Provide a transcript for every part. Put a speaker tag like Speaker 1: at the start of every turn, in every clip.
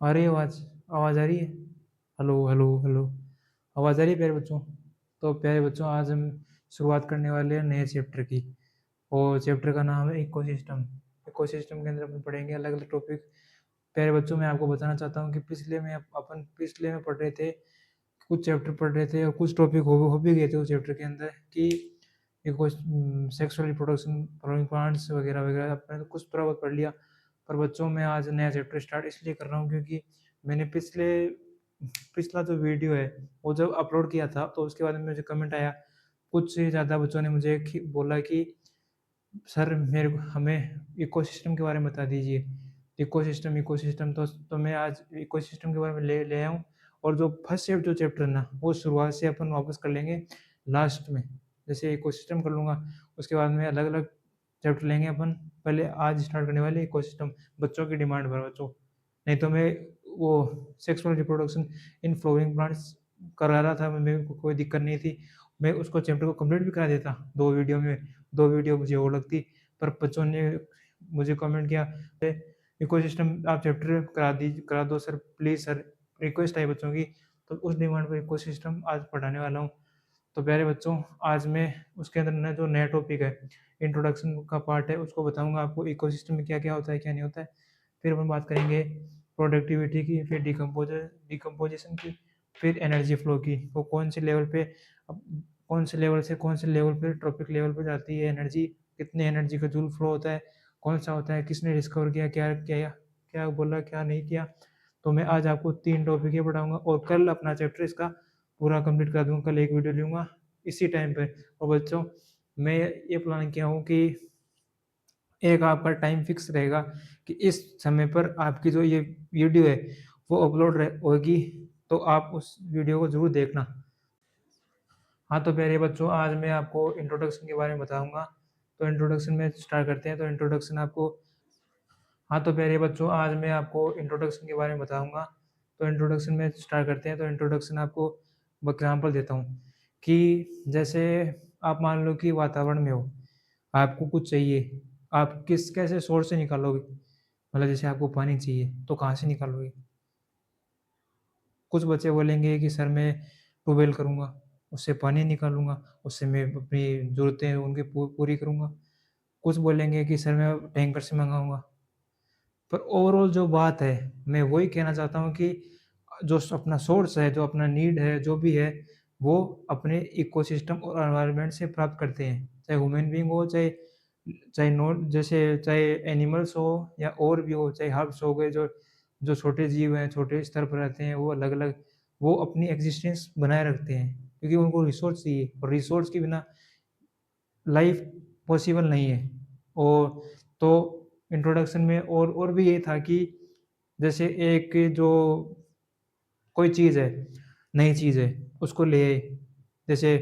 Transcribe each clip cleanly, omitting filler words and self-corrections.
Speaker 1: आ रही है आवाज़? आवाज़ आ रही है? Hello, hello, hello. आवाज़ आ रही है प्यारे बच्चों? तो प्यारे बच्चों आज हम शुरुआत करने वाले हैं नए चैप्टर की और चैप्टर का नाम है इकोसिस्टम। इकोसिस्टम के अंदर अपन पढ़ेंगे अलग-अलग टॉपिक। प्यारे बच्चों मैं आपको बताना चाहता हूँ कि पिछले में पढ़ रहे थे, कुछ चैप्टर पढ़ रहे थे और कुछ टॉपिक हो भी गए थे उस चैप्टर के अंदर कि सेक्सुअल रिप्रोडक्शन फॉलोइंग प्लांट्स वगैरह-वगैरह आपने तो कुछ थोड़ा बहुत पढ़ लिया। पर बच्चों मैं आज नया चैप्टर स्टार्ट इसलिए कर रहा हूँ क्योंकि मैंने पिछला जो वीडियो है वो जब अपलोड किया था तो उसके बाद में मुझे कमेंट आया, कुछ से ज़्यादा बच्चों ने मुझे बोला कि सर मेरे को हमें इकोसिस्टम के बारे में बता दीजिए। इकोसिस्टम तो मैं आज इकोसिस्टम के बारे में ले ले आया हूँ और जो फर्स्ट जो चैप्टर है ना वो शुरुआत से अपन वापस कर लेंगे लास्ट में। जैसे इकोसिस्टम कर लूँगा, उसके बाद में अलग-अलग चैप्टर लेंगे अपन। पहले आज स्टार्ट करने वाले इकोसिस्टम, बच्चों की डिमांड पर बच्चों। नहीं तो मैं वो sexual reproduction in flooring plants करा रहा था, मेरे को कोई दिक्कत नहीं थी। मैं उसको चैप्टर को कंप्लीट भी करा देता 2 वीडियो में, 2 वीडियो मुझे और लगती। पर बच्चों ने मुझे कमेंट किया, इकोसिस्टम आप चैप्टर करा दो सर, प्लीज़ सर, रिक्वेस्ट है बच्चों की। तो उस डिमांड पर इकोसिस्टम आज पढ़ाने वाला हूँ। तो प्यारे बच्चों आज मैं उसके अंदर ना जो नया टॉपिक है, इंट्रोडक्शन का पार्ट है, उसको बताऊँगा आपको इकोसिस्टम में क्या-क्या होता है, क्या नहीं होता है। फिर अपन बात करेंगे प्रोडक्टिविटी की, फिर डिकम्पोज़िशन की, फिर एनर्जी फ्लो की। वो कौन से लेवल से कौन से लेवल पे ट्रॉपिक लेवल पे जाती है एनर्जी, कितने एनर्जी का जूल फ्लो होता है, कौन-सा होता है, किसने डिस्कवर किया, क्या किया, क्या बोला, क्या नहीं किया। तो मैं आज आपको 3 टॉपिक ये पढ़ाऊँगा और कल अपना चैप्टर इसका पूरा कंप्लीट कर दूँगा। कल एक वीडियो लूँगा इसी टाइम पे। और बच्चों मैं ये प्लान किया हूँ कि एक आपका टाइम फिक्स रहेगा कि इस समय पर आपकी जो ये वीडियो है वो अपलोड होगी, तो आप उस वीडियो को ज़रूर देखना। हाँ, तो प्यारे बच्चों आज मैं आपको इंट्रोडक्शन के बारे में बताऊँगा। तो इंट्रोडक्शन में स्टार्ट करते हैं। तो इंट्रोडक्शन आपको हाँ, तो प्यारे बच्चों आज मैं आपको इंट्रोडक्शन के बारे में बताऊँगा। तो इंट्रोडक्शन में स्टार्ट करते हैं। तो इंट्रोडक्शन आपको एग्ज़ाम्पल देता हूँ कि जैसे आप मान लो कि वातावरण में हो, आपको कुछ चाहिए, आप कैसे सोर्स से निकालोगे? मतलब जैसे आपको पानी चाहिए, तो कहाँ से निकालोगे? कुछ बच्चे बोलेंगे कि सर मैं ट्यूबवेल करूँगा, उससे पानी निकालूँगा, उससे मैं अपनी ज़रूरतें उनकी पूरी करूँगा। कुछ बोलेंगे कि सर मैं टैंकर से मँगाऊँगा। पर ओवरऑल जो बात है, मैं वही कहना चाहता हूँ कि जो अपना सोर्स है, जो अपना नीड है, जो भी है, वो अपने इकोसिस्टम और एनवायरनमेंट से प्राप्त करते हैं। चाहे ह्यूमन बीइंग हो, चाहे चाहे नॉन जैसे चाहे एनिमल्स हो या और भी हो, चाहे हर्ब्स हो गए, जो जो छोटे जीव हैं, छोटे स्तर पर रहते हैं, वो अलग-अलग वो अपनी एक्जिस्टेंस बनाए रखते हैं, क्योंकि उनको रिसोर्स चाहिए और रिसोर्स के बिना लाइफ पॉसिबल नहीं है। और तो इंट्रोडक्शन में और भी ये था कि जैसे एक जो कोई चीज़ है, नई चीज़ है, उसको ले आए। जैसे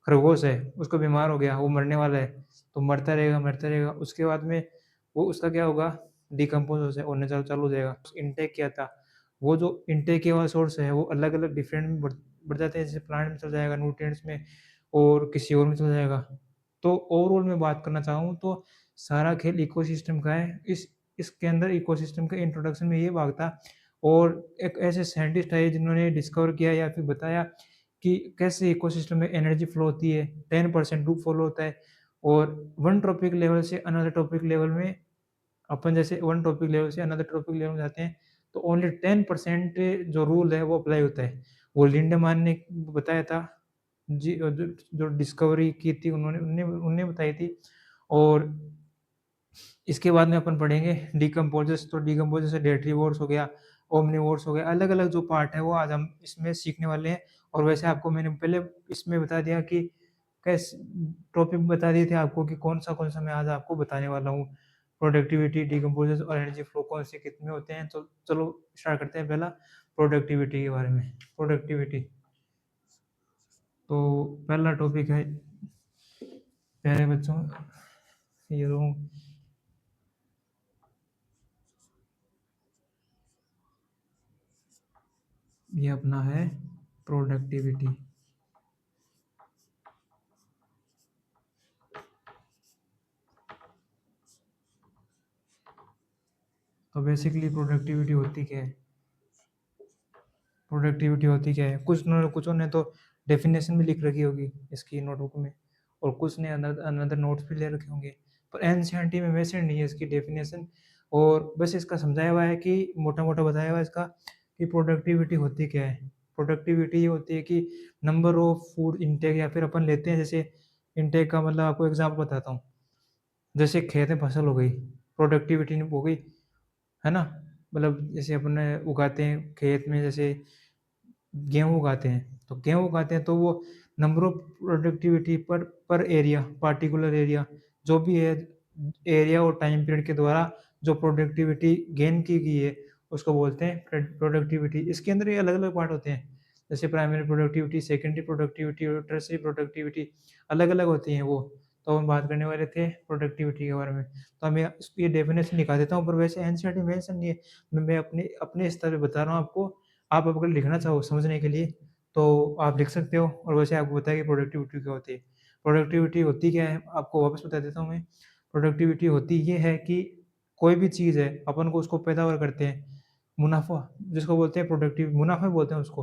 Speaker 1: खरगोश है, उसको बीमार हो गया, वो मरने वाला है, तो मरता रहेगा, मरता रहेगा। उसके बाद में वो उसका क्या होगा, डिकम्पोज़ होने चालू हो जाएगा। इनटेक क्या था, वो जो इनटेक के वाला सोर्स है, वो अलग-अलग डिफरेंट में बढ़ जाते हैं। जैसे प्लांट में चला जाएगा, न्यूट्रिएंट्स में और किसी और में चला जाएगा। तो ओवरऑल मैं बात करना चाहूँ तो सारा खेल इकोसिस्टम का है। इसके अंदर इकोसिस्टम के इंट्रोडक्शन में ये भाग था और एक ऐसे साइंटिस्ट आए जिन्होंने डिस्कवर किया या फिर बताया कि कैसे इकोसिस्टम में एनर्जी फ्लो होती है, 10% लूप फॉलो होता है और वन टॉपिक लेवल से अनदर टॉपिक लेवल में अपन जैसे वन टॉपिक लेवल से अनदर टॉपिक लेवल में जाते हैं, तो ओनली 10% जो रूल है वो अप्लाई होता है। वो लिंडमान ने बताया था, जी जो डिस्कवरी की थी उन्होंने उन्ने उन्ने बताई थी। और इसके बाद में अपन पढ़ेंगे डिकम्पोज़र्स। तो डिकम्पोज़र से डेट्रीवोर्स हो गया, ओमनिवोर्स हो गया, अलग-अलग जो पार्ट है वो आज हम इसमें सीखने वाले हैं। और वैसे आपको मैंने पहले इसमें बता दिया कि कैस टॉपिक बता दिए थे आपको कि कौन-सा मैं आज आपको बताने वाला हूँ। प्रोडक्टिविटी, डिकम्पोज़र्स और एनर्जी फ्लो कौन से कितने होते हैं। तो चलो स्टार्ट करते हैं पहला प्रोडक्टिविटी के बारे में। प्रोडक्टिविटी तो पहला टॉपिक है प्यारे बच्चों, ये लो ये अपना है प्रोडक्टिविटी। तो बेसिकली प्रोडक्टिविटी होती क्या है? प्रोडक्टिविटी होती क्या है? कुछों ने तो डेफिनेशन भी लिख रखी होगी इसकी नोटबुक में, और कुछ ने अनदर नोट्स भी ले रखे होंगे, पर एनसीईआरटी में वैसे नहीं है इसकी डेफिनेशन। और बस इसका समझाया हुआ है कि मोटा मोटा बताया हुआ है इसका कि प्रोडक्टिविटी होती क्या है। प्रोडक्टिविटी ये होती है कि नंबर ऑफ फूड इनटेक, या फिर अपन लेते हैं जैसे इनटेक का मतलब आपको एग्जाम्पल बताता हूँ। जैसे खेत में फसल हो गई, प्रोडक्टिविटी हो गई, है ना? मतलब जैसे अपन उगाते हैं खेत में, जैसे गेहूँ उगाते हैं, तो गेहूँ उगाते हैं तो वो नंबर ऑफ प्रोडक्टिविटी पर एरिया, पार्टिकुलर एरिया, जो भी है एरिया और टाइम पीरियड के द्वारा जो प्रोडक्टिविटी गेन की गई है उसको बोलते हैं प्रोडक्टिविटी। इसके अंदर ये अलग अलग पार्ट होते हैं, जैसे प्राइमरी प्रोडक्टिविटी, सेकेंडरी प्रोडक्टिविटी और टर्सरी प्रोडक्टिविटी, अलग अलग होती हैं वो। तो हम बात करने वाले थे प्रोडक्टिविटी के बारे में, तो मैं ये डेफिनेशन लिखा देता हूँ, पर वैसे एनसीईआरटी मेंशन नहीं है, मैं अपने अपने स्तर पे बता रहा हूँ आपको। आप अगर लिखना चाहो समझने के लिए तो आप लिख सकते हो, और वैसे आपको पता है कि प्रोडक्टिविटी क्या होती है। प्रोडक्टिविटी होती क्या है आपको वापस बता देता हूँ मैं। प्रोडक्टिविटी होती ये है कि कोई भी चीज़ है अपन को उसको पैदावार करते हैं, मुनाफा जिसको बोलते हैं प्रोडक्टिव, मुनाफा बोलते हैं उसको।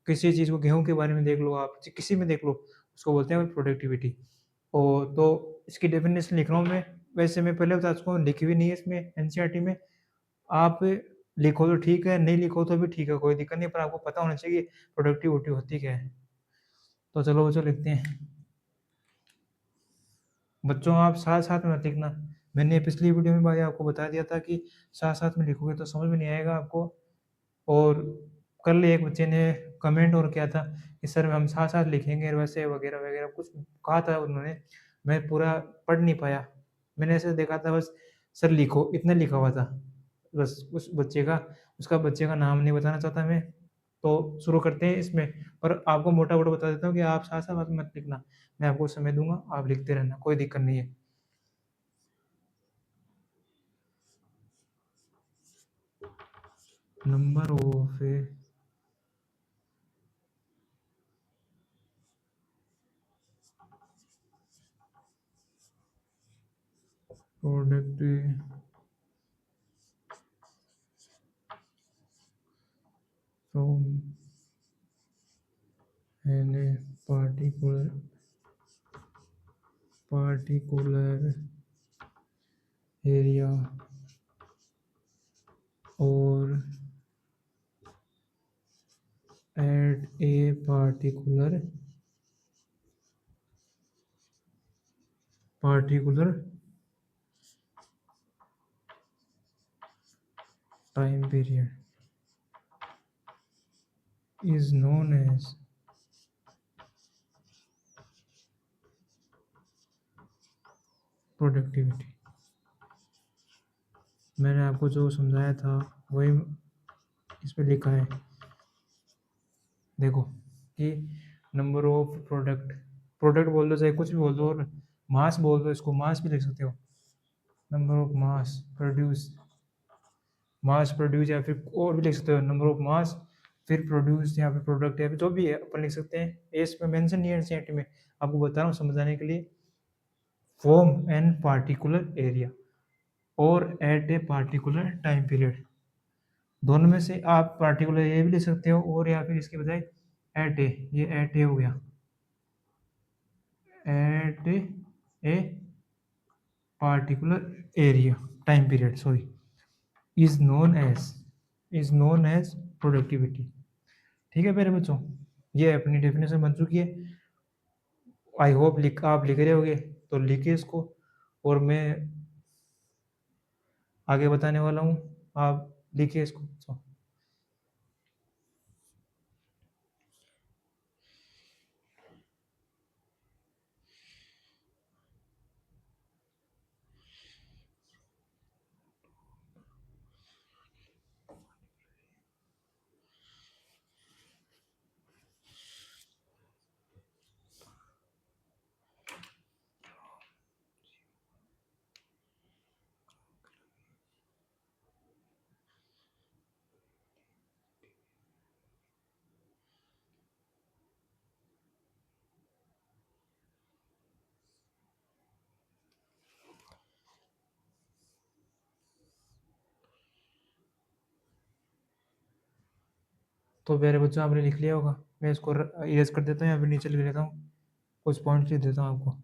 Speaker 1: किसी चीज़ को, गेहूँ के बारे में देख लो आप, किसी में देख लो, उसको बोलते हैं प्रोडक्टिविटी। और तो इसकी डेफिनेशन लिख रहा हूँ मैं। वैसे मैं पहले बता चुका हूँ, लिखी हुई नहीं है इसमें एनसीईआरटी में। आप लिखो तो ठीक है, नहीं लिखो तो भी ठीक है, कोई दिक्कत नहीं, पर आपको पता होना चाहिए प्रोडक्टिविटी होती क्या है। तो चलो बच्चों लिखते हैं। बच्चों आप साथ साथ में मत लिखना, मैंने पिछली वीडियो में भाई आपको बता दिया था कि साथ साथ में लिखोगे तो समझ में नहीं आएगा आपको। और कल एक बच्चे ने कमेंट और किया था कि सर हम साथ साथ लिखेंगे वैसे वगैरह वगैरह कुछ कहा था उन्होंने, मैं पूरा पढ़ नहीं पाया। मैंने ऐसे देखा था बस, सर लिखो इतना लिखा हुआ था बस उस बच्चे का। उसका बच्चे का नाम नहीं बताना चाहता मैं। तो शुरू करते हैं इसमें, पर आपको मोटा मोटा बता देता हूँ कि आप साथ साथ मत लिखना, मैं आपको समय दूंगा, आप लिखते रहना, कोई दिक्कत नहीं है। Number of product from an particular area or at a particular time period is known as productivity. मैंने आपको जो समझाया था वही इस पे लिखा है, देखो कि नंबर ऑफ प्रोडक्ट, प्रोडक्ट बोल दो चाहे कुछ भी बोल दो, और मास बोल दो, इसको मास भी लिख सकते हो, नंबर ऑफ मास प्रोड्यूस, या फिर और भी लिख सकते हो नंबर ऑफ मास, फिर प्रोड्यूस, या फिर प्रोडक्ट, या फिर जो भी है अपन लिख सकते हैं। एस पे मेंशन नहीं है एनसीईआरटी में, आपको बता रहा हूँ समझाने के लिए। फॉर्म एन पार्टिकुलर एरिया और at a particular time period, दोनों में से आप पार्टिकुलर एरिया भी लिख सकते हो, और या फिर इसके बजाय एट ए, ये एट ए हो गया, at a particular area time period, sorry, is known as productivity. ठीक है मेरे बच्चों, ये अपनी डेफिनेशन बन चुकी है। आई होप आप लिख रहे होगे, तो लिखिए इसको, और मैं आगे बताने वाला हूँ, आप लिखिए इसको। तो प्यारे बच्चों आपने लिख लिया होगा। मैं इसको इरेज कर देता हूँ या फिर नीचे लिख लेता हूँ, कुछ पॉइंट्स लिख देता हूँ आपको।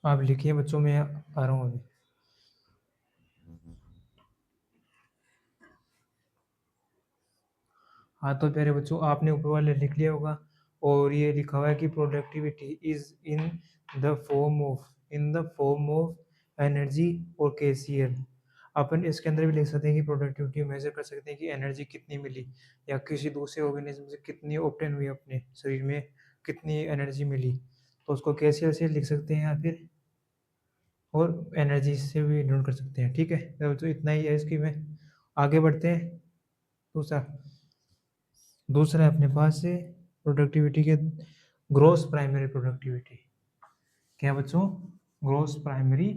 Speaker 1: आप लिखिए बच्चों, मैं आ रहा हूँ अभी। हाँ तो प्यारे बच्चों आपने ऊपर वाले लिख लिया होगा, और ये लिखा हुआ है कि productivity is in the form of energy और केसीएल। अपन इसके अंदर भी लिख सकते हैं कि प्रोडक्टिविटी मेजर कर सकते हैं कि एनर्जी कितनी मिली, या किसी दूसरे ऑर्गेनिज्म से कितनी ऑब्टेन हुई, अपने शरीर में कितनी एनर्जी मिली, तो उसको केसीएल से लिख सकते हैं, या फिर और एनर्जी से भी नोट कर सकते हैं। ठीक है तो इतना ही है इसकी में। आगे बढ़ते हैं। दूसरा दूसरा है अपने पास से प्रोडक्टिविटी के ग्रोस प्राइमरी प्रोडक्टिविटी। क्या बच्चों? Gross primary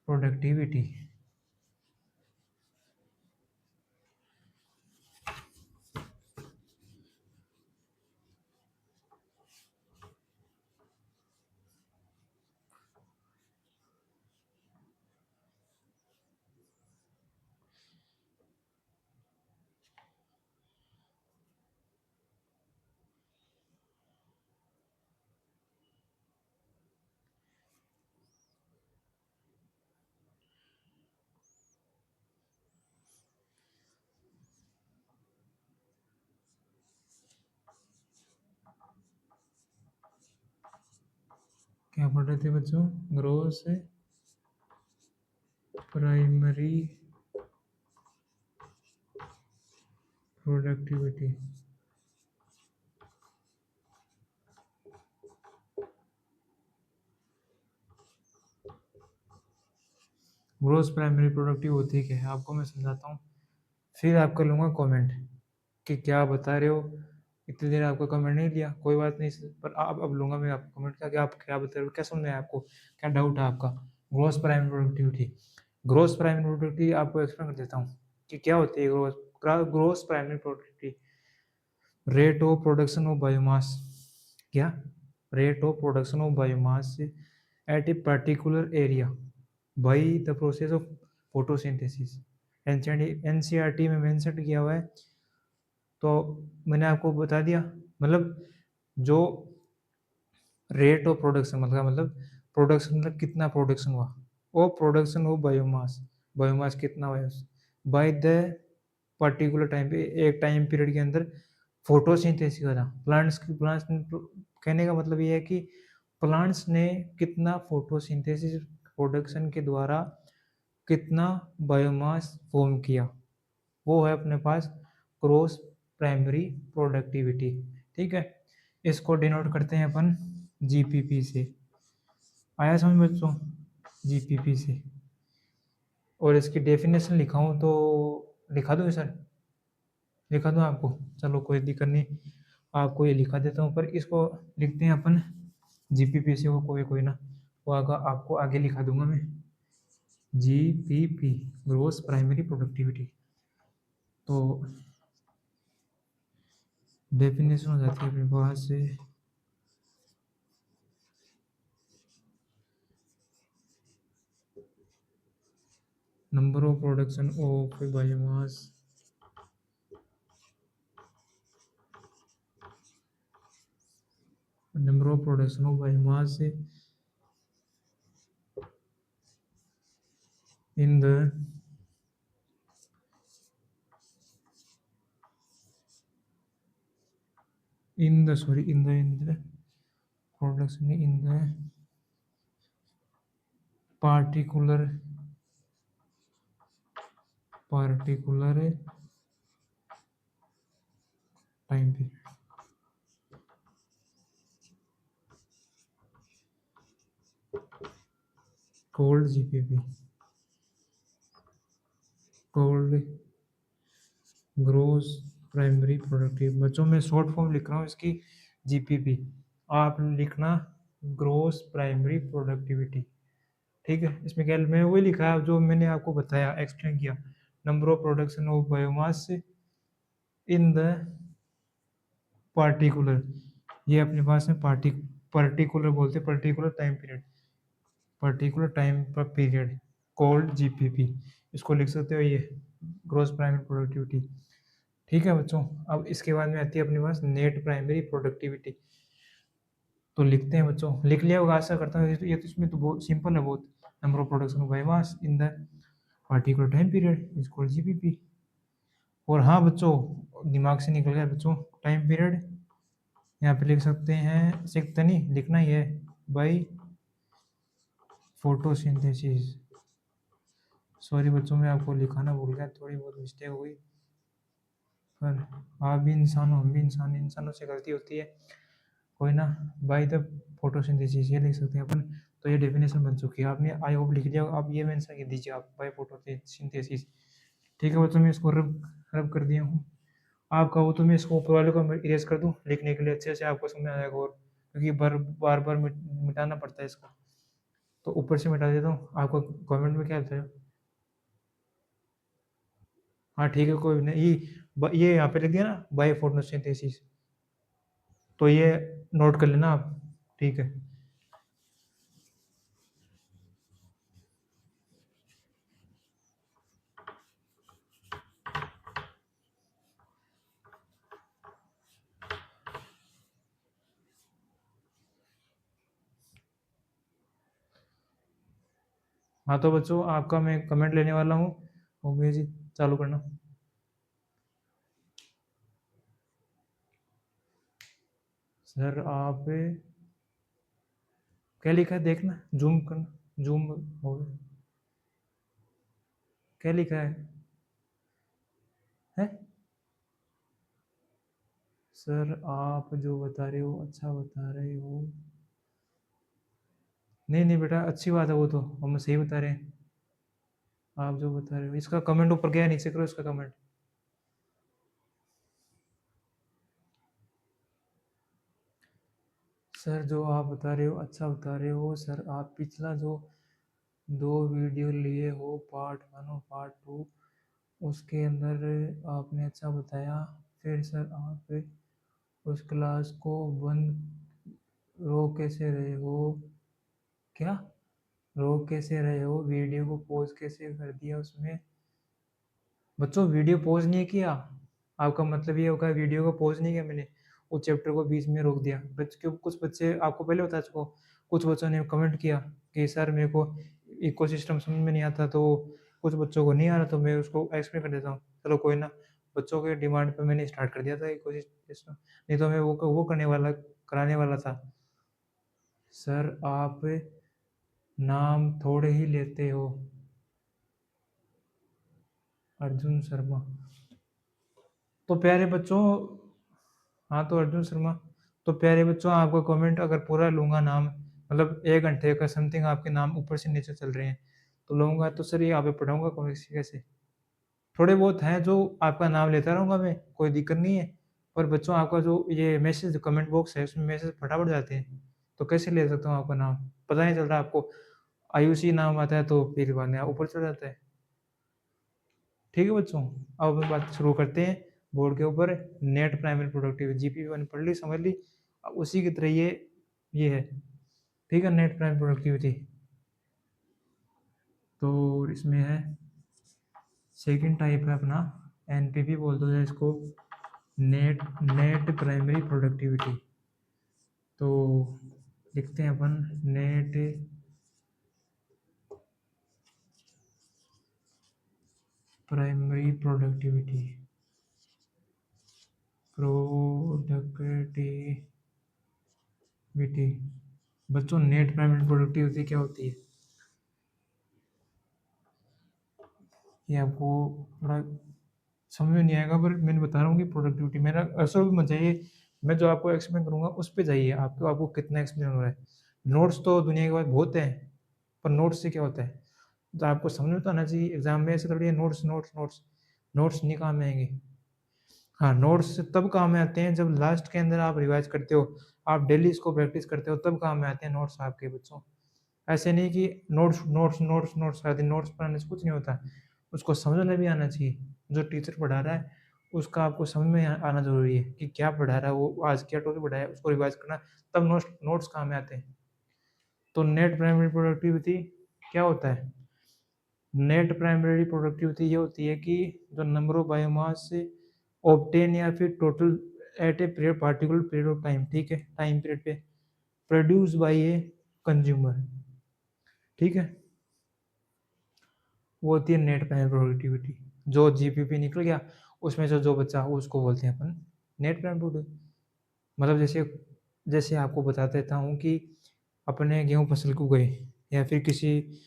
Speaker 1: productivity. क्या पढ़ रहे थे बच्चों? Gross primary productivity. Gross primary productive होती क्या है आपको मैं समझाता हूँ, फिर आप कर लूँगा कमेंट कि क्या बता रहे हो। इतनी देर आपका कमेंट नहीं लिया, कोई बात नहीं, पर अब लूँगा मैं आपको कमेंट का कि आप क्या बता रहे हो, क्या समझ में आया आपको, क्या डाउट है आपका। Gross primary productivity, gross primary productivity आपको एक्सप्लेन कर देता हूँ कि क्या होती है gross primary productivity. Rate of production of biomass. क्या? Rate of production of biomass at a particular area by the process of photosynthesis. NCERT में मेंशन किया हुआ है, तो मैंने आपको बता दिया। मतलब जो रेट ऑफ प्रोडक्शन मतलब प्रोडक्शन मतलब कितना प्रोडक्शन हुआ, वो प्रोडक्शन ऑफ बायोमास, बायोमास कितना हुआ बाय द पर्टिकुलर टाइम पे, एक टाइम पीरियड के अंदर फोटोसिंथेसिस करा प्लांट्स कहने का मतलब ये है कि प्लांट्स ने कितना फोटोसिंथेसिस प्रोडक्शन के द्वारा कितना बायोमास फॉर्म किया, वो है अपने पास ग्रोस प्राइमरी प्रोडक्टिविटी। ठीक है, इसको डिनोट करते हैं अपन जीपीपी से। आया समझ बच्चों? जीपीपी से। और इसकी डेफिनेशन लिखाऊं तो लिखा दूँ सर? लिखा दूँ आपको? चलो कोई दिक्कत नहीं, आपको ये लिखा देता हूँ, पर इसको लिखते हैं अपन जीपीपी से, वो कोई ना, वो आपको आगे लिखा दूंगा मैं। जीपीपी ग्रोस प्राइमरी प्रोडक्टिविटी, तो डेफिनेशन हो जाती है अपने पास से। Number of production of biomass number of production of biomass in the in the production in the particular time period. Called GPP, called gross primary productive. बच्चों मैं short form लिख रहा हूँ इसकी जीपीपी, आप लिखना ग्रोस प्राइमरी प्रोडक्टिविटी। ठीक है, इसमें क्या मैं वही लिखा है जो मैंने आपको बताया, एक्सप्लेन किया। Number of production of biomass in the particular, ये अपने पास में पर्टिकुलर बोलते, particular time period, particular time पर पीरियड कॉल्ड जीपीपी, इसको लिख सकते हो ये ग्रोस प्राइमरी प्रोडक्टिविटी। ठीक है बच्चों, अब इसके बाद में आती है अपने पास नेट प्राइमरी प्रोडक्टिविटी। तो लिखते हैं बच्चों, लिख लिया होगा आशा करता हूँ, ये तो इसमें तो बहुत सिंपल है बहुत। Number of production of biomass in the particular time period is called GPP. और हाँ बच्चों, दिमाग से निकल गया बच्चों, टाइम पीरियड यहाँ पे लिख सकते हैं, सीखते नहीं लिखना ही है, बाई फोटोसिंथेसिस। सॉरी बच्चों, मैं आपको लिखाना भूल गया, थोड़ी बहुत मिस्टेक हुई, पर आप भी इंसान हो, हम भी इंसान, इंसानों से गलती होती है, कोई ना। बाय द फोटोसिंथेसिस ये लिख सकते हैं अपन। तो ये डेफिनेशन बन चुकी है, आपने आई होप लिख लिया, आप ये मेंशन कर दीजिए आप, बाय फोटोसिंथेसिस। ठीक है बच्चों, मैं इसको रब कर दिया हूँ। आप कहो तो मैं इसको ऊपर वाले को इरेज कर दूँ लिखने के लिए, अच्छे से आपको समझ आ जाएगा, और क्योंकि बार बार मिटाना पड़ता है इसको, तो ऊपर से मिटा देता हूँ। आपको कमेंट में क्या आता है? हाँ ठीक है, कोई नहीं, ये यहाँ पे लिख दिया ना, बाय फोटोसिंथेसिस, तो ये नोट कर लेना आप। ठीक है, हाँ तो बच्चों आपका मैं कमेंट लेने वाला हूँ, उमेश जी चालू करना। सर आप क्या लिखा है देखना, जूम करना, जूम हो गया, क्या लिखा है? सर आप जो बता रहे हो अच्छा बता रहे हो, नहीं नहीं बेटा अच्छी बात है, वो तो हम सही बता रहे हैं, आप जो बता रहे हो इसका कमेंट ऊपर गया, नीचे करो इसका कमेंट। सर जो आप बता रहे हो अच्छा बता रहे हो सर, आप पिछला जो 2 वीडियो लिए हो, पार्ट 1 और पार्ट 2, उसके अंदर आपने अच्छा बताया, फिर सर आप उस क्लास को बंद रोक कैसे रहे हो? क्या रोक कैसे रहे हो? वीडियो को पॉज कैसे कर दिया उसमें? बच्चों वीडियो पॉज नहीं किया, आपका मतलब ये होगा वीडियो को पॉज नहीं किया मैंने, उस चैप्टर को बीच में रोक दिया। क्यों कुछ बच्चे, आपको पहले बता चुका हूँ, कुछ बच्चों ने कमेंट किया कि सर मेरे को इकोसिस्टम समझ में नहीं आता, तो कुछ बच्चों को नहीं आ रहा, तो मैं उसको एक्सप्लेन कर देता हूँ। चलो कोई ना, बच्चों के डिमांड पे मैंने स्टार्ट कर दिया था इकोसिस्टम, नहीं तो मैं वो करने वाला, कराने वाला था। सर आप नाम थोड़े ही लेते हो, अर्जुन शर्मा। तो प्यारे बच्चों, हाँ तो अर्जुन शर्मा, तो प्यारे बच्चों आपका कमेंट अगर पूरा लूँगा नाम, मतलब 1 घंटे का समथिंग आपके नाम ऊपर से नीचे चल रहे हैं, तो लूँगा तो सर ये यहाँ पे पढ़ाऊँगा कैसे? थोड़े बहुत हैं जो आपका नाम लेता रहूँगा मैं, कोई दिक्कत नहीं है, पर बच्चों आपका जो ये मैसेज कमेंट बॉक्स है उसमें मैसेज फटाफट जाते हैं, तो कैसे ले सकता हूँ आपका नाम? पता नहीं चल रहा आपको, आयुषी नाम आता है तो फिर बाद में ऊपर चढ़ जाता है। ठीक है बच्चों, अब हम बात शुरू करते हैं बोर्ड के ऊपर। Net primary productivity GP one पढ़ ली, समझ ली, अब उसी की तरह ये है। ठीक है, नेट प्राइमरी प्रोडक्टिविटी, तो इसमें है सेकंड टाइप है अपना, एनपीपी बोल दो इसको, नेट नेट प्राइमरी प्रोडक्टिविटी। तो लिखते हैं अपन नेट प्राइमरी प्रोडक्टिविटी, प्रोडक्टिविटी बेटी बच्चों, नेट प्राइमरी प्रोडक्टिविटी क्या होती है? ये आपको थोड़ा समझ में नहीं आएगा, पर मैंने बता रहा हूँ कि प्रोडक्टिविटी मेरा असल में चाहिए। मैं जो आपको एक्सप्लेन करूँगा उस पे जाइए, आपको आपको कितना एक्सप्लेन हो रहा है। नोट्स तो दुनिया के पास बहुत हैं, पर नोट्स से क्या होता है? तो आपको समझ में तो आना चाहिए। एग्जाम में ऐसे थोड़ी है नोट्स नोट्स नोट्स, नोट्स नहीं काम में आएंगे। हाँ, नोट्स तब काम में आते हैं जब लास्ट के अंदर आप रिवाइज करते हो, आप डेली इसको प्रैक्टिस करते हो, तब काम में आते हैं नोट्स आपके बच्चों। ऐसे नहीं कि नोट्स नोट्स नोट्स नोट्स हर दिन नोट्स पढ़ाने से कुछ नहीं होता। उसको समझना भी आना चाहिए। जो टीचर पढ़ा रहा है उसका आपको समझ में आना ज़रूरी है कि क्या पढ़ा रहा है, वो आज क्या टॉपिक पढ़ाया है, उसको रिवाइज करना, तब नोट्स नोट्स काम में आते हैं। तो नेट प्राइमरी प्रोडक्टिविटी क्या होता है? नेट प्राइमरी प्रोडक्टिविटी ये होती है कि जो नंबर ऑफ बायोमास से ऑब्टेन या फिर total at a period particular period of time, ठीक है, टाइम पीरियड पे प्रोड्यूस बाय ए कंज्यूमर, ठीक है, वो होती है नेट प्राइमरी प्रोडक्टिविटी। जो जीपीपी निकल गया उसमें से जो बचा उसको बोलते हैं अपन नेट प्राइमरी प्रोडक्टिविटी। मतलब जैसे जैसे आपको बता देता हूँ कि अपने गेहूँ फसल को गए, या फिर किसी,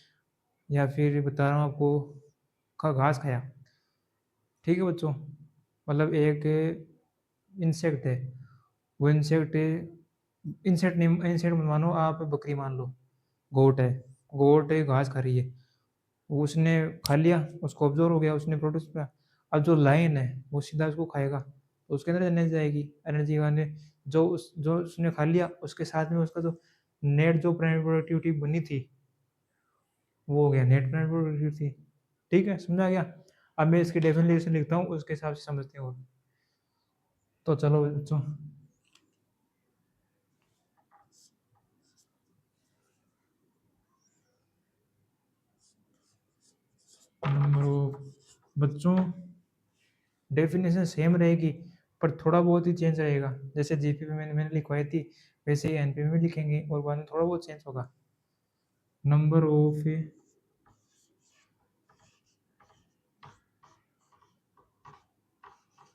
Speaker 1: या फिर बता रहा हूँ आपको, का घास खाया, ठीक है बच्चों, मतलब एक इंसेक्ट है, वो इंसेक्ट, इंसेक्ट नहीं, इंसेक्ट मानो आप बकरी मान लो, गोट है, गोट घास खा रही है, उसने खा लिया, उसको ऑब्जर्व हो गया, उसने प्रोड्यूस किया। अब जो लाइन है वो सीधा उसको खाएगा तो उसके अंदर एनर्जी आएगी, एनर्जी आने, जो उसने खा लिया उसके साथ में उसका जो नेट जो प्राइमरी प्रोडक्टिविटी बनी थी वो हो गया नेट प्राइमरी प्रोडक्टिविटी। ठीक है, समझा गया? अब मैं इसकी डेफिनेशन लिखता हूँ, उसके हिसाब से समझते हो। तो चलो बच्चों, नंबर बच्चों, डेफिनेशन सेम रहेगी पर थोड़ा बहुत ही चेंज रहेगा। जैसे जीपी में मैंने लिखवाई थी वैसे ही एनपी में लिखेंगे और बाद में थोड़ा बहुत चेंज होगा। Number of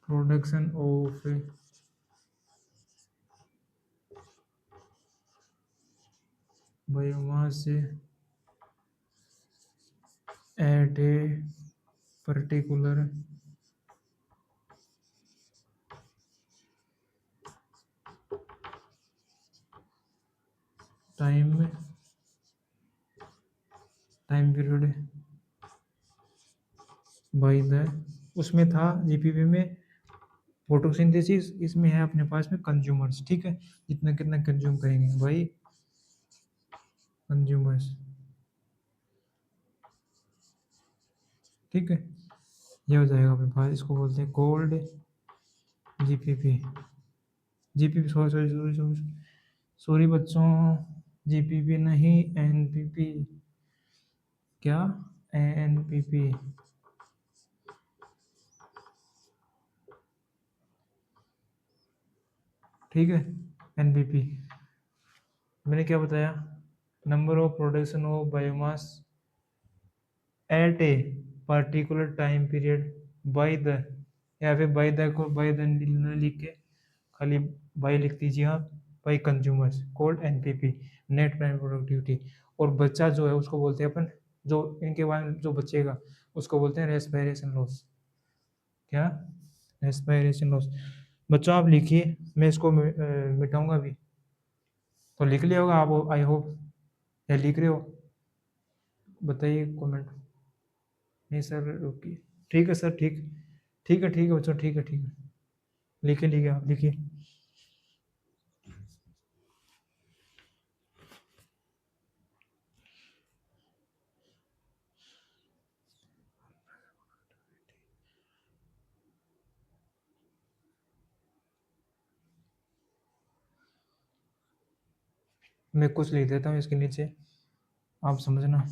Speaker 1: production of biomass at a particular time time period by the, उसमें था जीपीपी में फोटोसिंथेसिस, इसमें है अपने पास में कंज्यूमर्स, ठीक है, जितना कितना कंज्यूम करेंगे भाई, कंज्यूमर्स, ठीक है, ये हो जाएगा अपने पास। इसको बोलते हैं called GPP, GPP, sorry sorry sorry sorry sorry बच्चों, जीपीपी नहीं, एनपीपी, क्या, एनपीपी, ठीक है, एनपीपी। मैंने क्या बताया? Number of production of biomass at a particular time period by the, या फिर बाय द को बाय द न लिख के खाली बाय लिख दीजिए आप, by consumers, called NPP, net prime productivity. और बच्चा जो है उसको बोलते हैं अपन, जो इनके बाद जो बचेगा उसको बोलते हैं रेस्पिरेशन लॉस। क्या? Respiration loss. बच्चों आप लिखिए, मैं इसको मिटाऊंगा भी, तो लिख लिया होगा आप, आई होप, या लिख रहे हो? बताइए कमेंट। नहीं सर रुकिए, ठीक है सर, ठीक, ठीक है बच्चों, ठीक है, ठीक है, लिखिए लिखिए, आप लिखिए। मैं कुछ लिख देता हूँ इसके नीचे, आप समझना।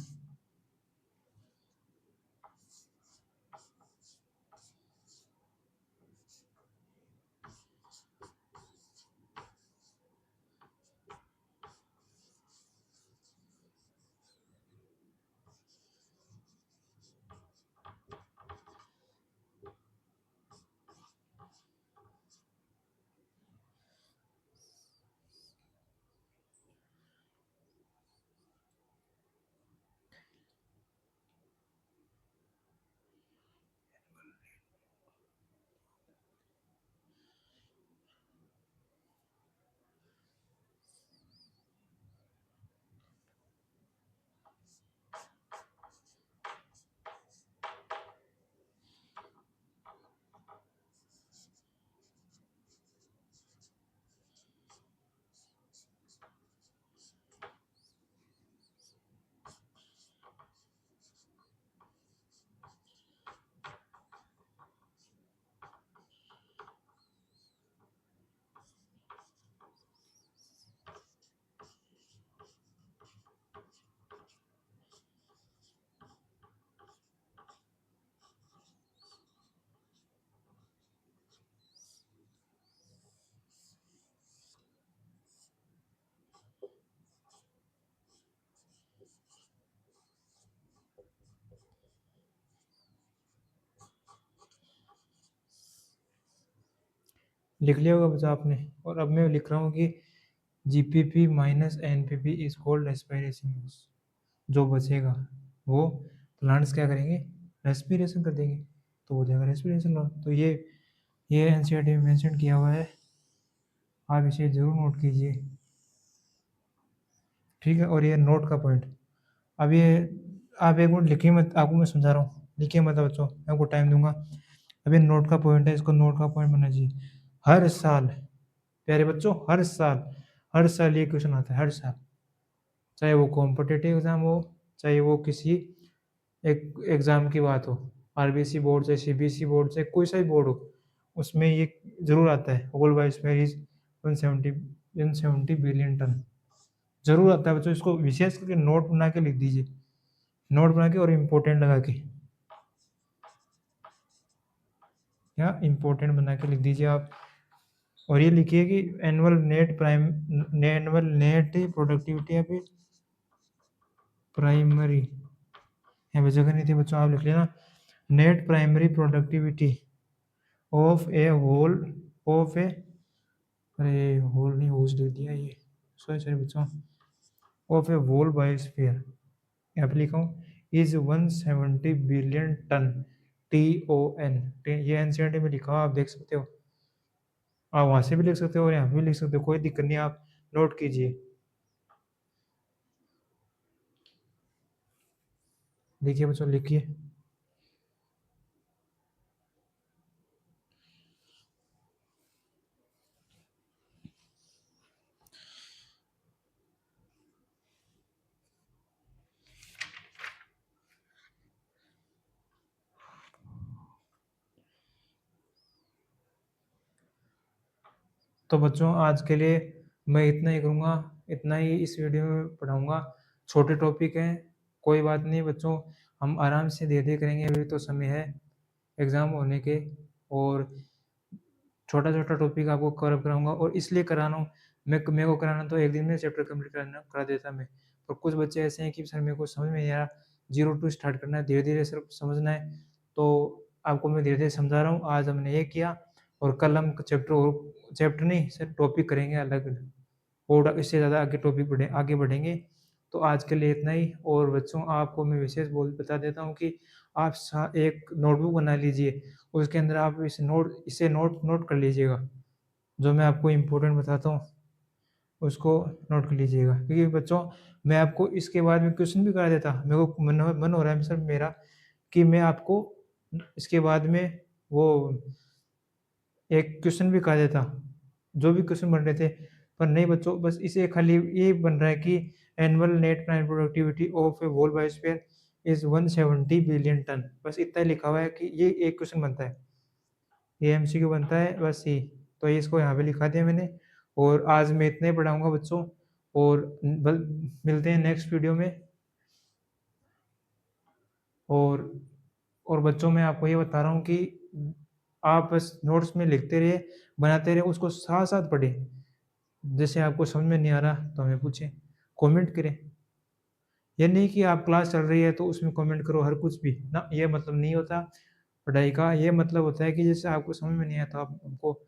Speaker 1: लिख लिया होगा बच्चा आपने। और अब मैं लिख रहा हूँ कि GPP minus NPP is called respiration loss. जो बचेगा वो प्लांट्स क्या करेंगे, रेस्पिरेशन कर देंगे, तो हो जाएगा रेस्पिरेशन लॉस। तो ये एनसीईआरटी में मेंशन किया हुआ है, आप इसे जरूर नोट कीजिए, ठीक है। और ये नोट का पॉइंट, अब ये आप एक मिनट लिखिए मत, आपको मैं समझा रहा हूँ, लिखिए मत बच्चों, मैं आपको टाइम दूंगा। अब ये नोट का पॉइंट है, इसको नोट का पॉइंट बनना चाहिए। हर साल प्यारे बच्चों, हर साल ये क्वेश्चन आता है, हर साल, चाहे वो कॉम्पिटिटिव एग्जाम हो, चाहे वो किसी एक एग्जाम की बात हो, आरबीसी बोर्ड से, सीबीएसई बोर्ड से, कोई सा भी बोर्ड हो, उसमें ये जरूर आता है, whole biosphere is 170 billion ton, जरूर आता है बच्चों। इसको विशेष करके नोट बना के लिख दीजिए, नोट बना के और इम्पोर्टेंट लगा के, या इम्पोर्टेंट बना के लिख दीजिए आप। और ये लिखिए कि एनुअल नेट प्रोडक्टिविटी है प्राइमरी, यहाँ पे जगह नहीं थी बच्चों, आप लिख लेना net primary productivity of a whole, of a, अरे होल नहीं, होस्ट लिख दिया ये, सॉरी सॉरी बच्चों, ऑफ ए होल बायोस्फीयर, यहाँ पे लिखा हूँ इज 170 बिलियन टन, TON, ये एनसीईआरटी में लिखा हुआ, आप देख सकते हो, आप वहाँ से भी लिख सकते हो और यहाँ पे भी लिख सकते हो, कोई दिक्कत नहीं, आप नोट कीजिए। देखिए बच्चों, लिखिए। तो बच्चों आज के लिए मैं इतना ही करूँगा, इतना ही इस वीडियो में पढ़ाऊँगा। छोटे टॉपिक हैं, कोई बात नहीं बच्चों, हम आराम से धीरे-धीरे करेंगे, अभी तो समय है एग्ज़ाम होने के, और छोटा-छोटा टॉपिक आपको कवर कराऊँगा, और इसलिए करा रहा हूँ, मेरे को कराना तो एक दिन में चैप्टर कंप्लीट करा देता मैं। और कुछ बच्चे ऐसे हैं कि सर मेरे को समझ में नहीं आ रहा, 0 टू स्टार्ट करना है, धीरे-धीरे सिर्फ समझना है, तो आपको मैं धीरे-धीरे समझा रहा हूँ। आज हमने ये किया, और कल हम चैप्टर नहीं सर टॉपिक करेंगे अलग-अलग, और इससे ज़्यादा आगे टॉपिक आगे बढ़ेंगे। तो आज के लिए इतना ही। और बच्चों आपको मैं विशेष बता देता हूँ कि आप एक नोटबुक बना लीजिए, उसके अंदर आप इसे नोट कर लीजिएगा, जो मैं आपको इम्पोर्टेंट बताता हूँ उसको नोट कर लीजिएगा, क्योंकि बच्चों मैं आपको इसके बाद में क्वेश्चन भी करा देता, मेरे को मन हो रहा है सर मेरा कि मैं आपको इसके बाद में वो एक क्वेश्चन भी करा देता, जो भी क्वेश्चन बन रहे थे, पर नहीं बच्चों, बस इसे खाली ये बन रहा है कि annual net plant productivity of a whole biosphere is 170 billion ton, बस इतना ही लिखा हुआ है कि ये एक क्वेश्चन बनता है, ये एमसीक्यू बनता है बस ये। तो ये इसको यहाँ पे लिखा दिया मैंने, और आज मैं इतना ही पढ़ाऊँगा बच्चों, और मिलते हैं नेक्स्ट वीडियो में। और और बच्चों मैं आपको ये बता रहा हूँ कि आप बस नोट्स में लिखते रहिए, बनाते रहिए, उसको साथ-साथ पढ़ें। जैसे आपको समझ में नहीं आ रहा तो हमें पूछें, कमेंट करें। ये नहीं कि आप क्लास चल रही है तो उसमें कमेंट करो हर कुछ भी, ना, ये मतलब नहीं होता पढ़ाई का। ये मतलब होता है कि जैसे आपको समझ में नहीं आया तो आप हमको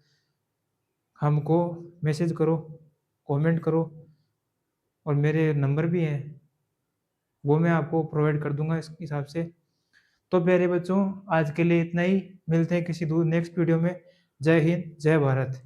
Speaker 1: हमको मैसेज करो, कमेंट करो, और मेरे नंबर भी हैं, वो मैं आपको प्रोवाइड कर दूँगा इस हिसाब से। तो प्यारे बच्चों आज के लिए इतना ही, मिलते हैं किसी नेक्स्ट वीडियो में। जय हिंद, जय भारत।